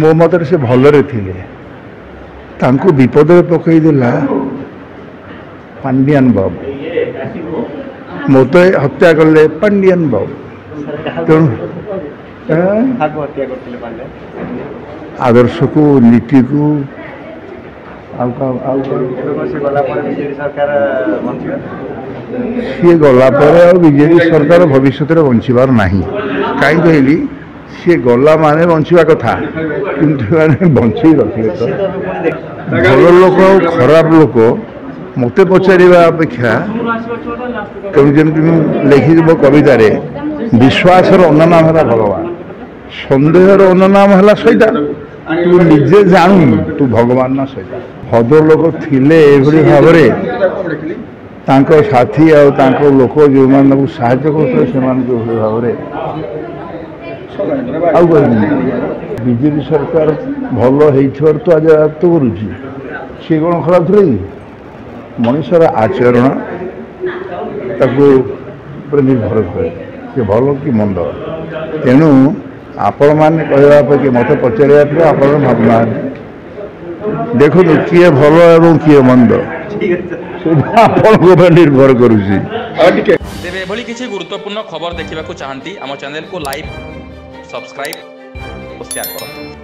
ମୋ ମତରେ ସେ ଭଲରେ ଥିଲେ ତାଙ୍କୁ ବିପଦରେ ପକାଇ ଦେଲା ପାଣ୍ଡିଆନ ବାବୁ ମୋତେ ହତ୍ୟା କଲେ ପାଣ୍ଡିଆନ ବାବୁ ତେଣୁ ଆଦର୍ଶକୁ ନୀତିକୁ ସିଏ ଗଲା ପରେ ଆଉ ବିଜେପି ସରକାର ଭବିଷ୍ୟତରେ ବଞ୍ଚିବାର ନାହିଁ କାହିଁ କହିଲି ସିଏ ଗଲା ମାନେ ବଞ୍ଚିବା କଥା କିନ୍ତୁ ମାନେ ବଞ୍ଚେଇ ରଖିଲେ ତ ଭଲ ଲୋକ ଆଉ ଖରାପ ଲୋକ ମୋତେ ପଚାରିବା ଅପେକ୍ଷା ତେଣୁ ଯେମିତି ମୁଁ ଲେଖିଯିବ କବିତାରେ ବିଶ୍ୱାସର ଅନ୍ୟନାମ ହେଲା ଭଗବାନ ସନ୍ଦେହର ଅନ୍ୟନାମ ହେଲା ସୈତାନ ତୁ ନିଜେ ଜାଣୁ ତୁ ଭଗବାନ ନା ସୈତାନ ଭଦ୍ର ଲୋକ ଥିଲେ ଏଭଳି ଭାବରେ ତାଙ୍କ ସାଥୀ ଆଉ ତାଙ୍କ ଲୋକ ଯେଉଁମାନେ ତାଙ୍କୁ ସାହାଯ୍ୟ କରୁଥିଲେ ସେମାନଙ୍କୁ ଏଭଳି ଭାବରେ ଆଉ କହିବିନି ବିଜେପି ସରକାର ଭଲ ହେଇଥିବାର ତ ଆଜି ଆୟତ୍ତ କରୁଛି ସିଏ କ'ଣ ଖରାପ ଥିଲେ କି ମଣିଷର ଆଚରଣ ତାକୁ ଉପରେ ନିର୍ଭର କରେ ସେ ଭଲ କି ମନ୍ଦ ତେଣୁ ଆପଣମାନେ କହିବା ଅପେକ୍ଷା ମୋତେ ପଚାରିବା ପରେ ଆପଣ ଭାବୁନାହାନ୍ତି ଦେଖନ୍ତୁ କିଏ ଭଲ ଏବଂ କିଏ ମନ୍ଦ ସେଇଟା ଆପଣଙ୍କ ଉପରେ ନିର୍ଭର କରୁଛି। ତେବେ ଏଭଳି କିଛି ଗୁରୁତ୍ୱପୂର୍ଣ୍ଣ ଖବର ଦେଖିବାକୁ ଚାହାନ୍ତି ଆମ ଚ୍ୟାନେଲକୁ ଲାଇକ୍ ସବସ୍କ୍ରାଇବ୍ ଓ ସେୟାର କରନ୍ତୁ।